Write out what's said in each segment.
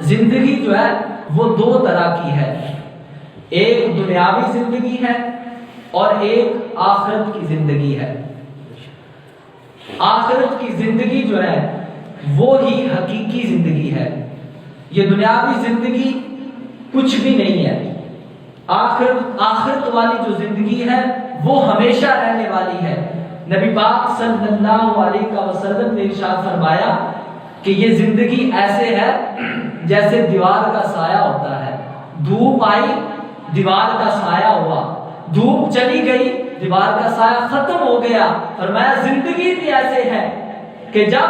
زندگی جو ہے وہ دو طرح کی ہے، ایک دنیاوی زندگی ہے اور ایک آخرت کی زندگی ہے۔ آخرت کی زندگی جو ہے وہ ہی حقیقی زندگی ہے، یہ دنیاوی زندگی کچھ بھی نہیں ہے۔ آخرت والی جو زندگی ہے وہ ہمیشہ رہنے والی ہے۔ نبی پاک صلی اللہ علیہ وسلم نے ارشاد فرمایا کہ یہ زندگی ایسے ہے جیسے دیوار کا سایہ ہوتا ہے، دھوپ آئی دیوار کا سایہ ہوا، دھوپ چلی گئی دیوار کا سایہ ختم ہو گیا۔ فرمایا زندگی بھی ایسے ہے کہ جب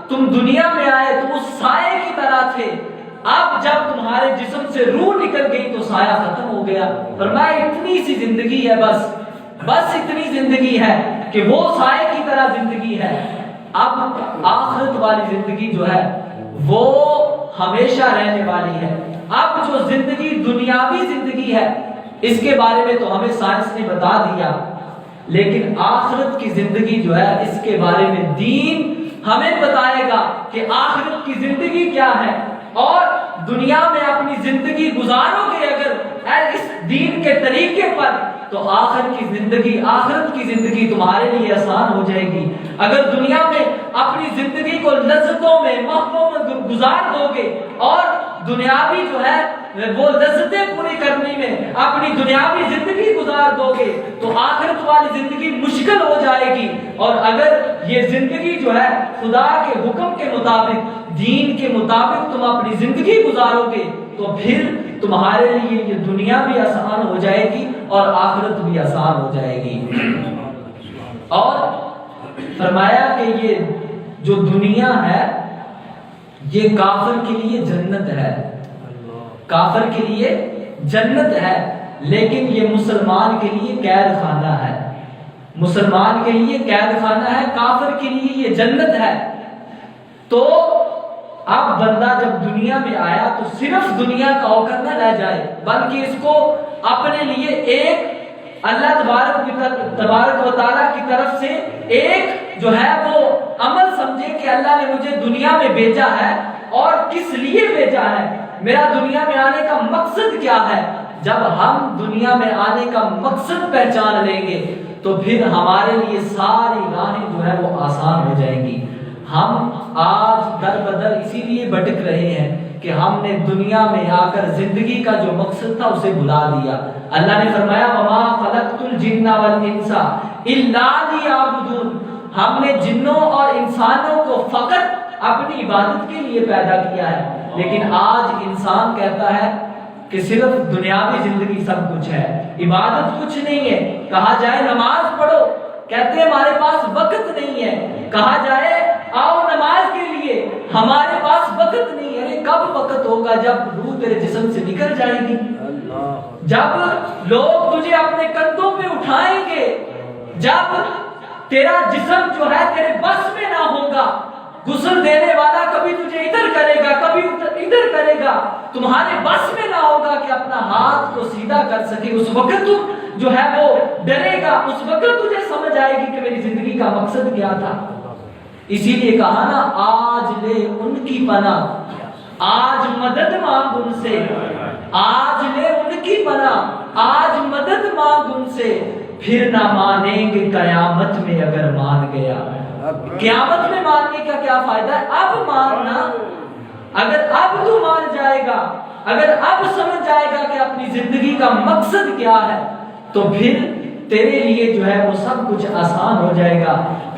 تم دنیا میں آئے تو اس سائے کی طرح تھے، اب جب تمہارے جسم سے روح نکل گئی تو سایہ ختم ہو گیا۔ فرمایا اتنی سی زندگی ہے، بس اتنی زندگی ہے کہ وہ سائے کی طرح زندگی ہے۔ اب آخرت والی زندگی جو ہے وہ ہمیشہ رہنے والی ہے۔ اب جو زندگی دنیاوی زندگی ہے اس کے بارے میں تو ہمیں سائنس نے بتا دیا، لیکن آخرت کی زندگی جو ہے اس کے بارے میں دین ہمیں بتائے گا کہ آخرت کی زندگی کیا ہے، اور دنیا میں اپنی زندگی گزارو گے اگر اس دین کے طریقے پر تو آخرت کی زندگی تمہارے لیے آسان ہو جائے گی۔ اگر دنیا میں اپنی زندگی کو لذتوں میں محبوں میں گزار دو گے اور دنیاوی جو ہے وہ لذتیں پوری کرنے میں اپنی دنیاوی زندگی گزار دو گے تو آخرت والی زندگی مشکل ہو جائے گی۔ اور اگر یہ زندگی جو ہے خدا کے حکم کے مطابق دین کے مطابق تم اپنی زندگی گزارو گے تو پھر تمہارے لیے یہ دنیا بھی آسان ہو جائے گی اور آخرت بھی آسان ہو جائے گی۔ اور فرمایا کہ یہ جو دنیا ہے یہ کافر کے لیے جنت ہے، کافر کے لیے جنت ہے، لیکن یہ مسلمان کے لیے قید خانہ ہے۔ مسلمان کے لیے قید خانہ ہے، کافر کے لیے یہ جنت ہے۔ تو اب بندہ جب دنیا میں آیا تو صرف دنیا کا ہو کر نہ رہ جائے، بلکہ اس کو اپنے لیے ایک اللہ تبارک و تعالیٰ کی طرف سے ایک جو ہے وہ عمل سمجھے کہ اللہ نے مجھے دنیا میں بھیجا ہے اور کس لیے بھیجا ہے، میرا دنیا میں آنے کا مقصد کیا ہے۔ جب ہم دنیا میں آنے کا مقصد پہچان لیں گے تو پھر ہمارے لیے ساری راہیں جو ہے وہ آسان ہو جائیں گی۔ ہم آج در بدر اسی لیے بھٹک رہے ہیں کہ ہم نے دنیا میں آ کر زندگی کا جو مقصد تھا اسے بھلا دیا۔ اللہ نے فرمایا وَمَا خَلَقْتُ الْجِنَّ وَالْإِنسَ إِلَّا لِيَعْبُدُونِ، ہم نے جنوں اور انسانوں کو فقط اپنی عبادت کے لیے پیدا کیا ہے۔ لیکن آج انسان کہتا ہے کہ صرف دنیاوی زندگی سب کچھ ہے، عبادت کچھ نہیں ہے۔ کہا جائے نماز پڑھو، کہتے ہیں ہمارے پاس وقت نہیں ہے۔ کہا جائے آؤ نماز کے لیے، ہمارے پاس وقت نہیں ہے۔ کب وقت ہوگا؟ جب روح تیرے جسم سے نکل جائے گی، جب لوگ تجھے اپنے کندھوں پہ اٹھائیں گے، جب تیرا جسم جو ہے تیرے بس میں نہ ہوگا۔ غسل دینے والا کبھی تجھے ادھر کرے گا کبھی ادھر کرے گا، تمہارے بس میں نہ ہوگا کہ اپنا ہاتھ کو سیدھا کر سکے۔ اس وقت تم جو ہے وہ ڈرے گا، اس وقت تجھے سمجھ آئے گی کہ میری زندگی کا مقصد کیا تھا۔ اسی لیے کہا نا آج لے ان کی پناہ، آج مدد مانگ ان سے، آج لے ان کی پناہ، آج مدد مانگ ان سے، پھر نہ مانیں گے قیامت میں اگر مان گیا۔ قیامت میں ماننے کا کیا فائدہ ہے؟ اب ماننا، اگر اب تو مان جائے گا، اگر اب سمجھ جائے گا کہ اپنی زندگی کا مقصد کیا ہے تو پھر تیرے لیے جو ہے وہ سب کچھ آسان ہو جائے گا۔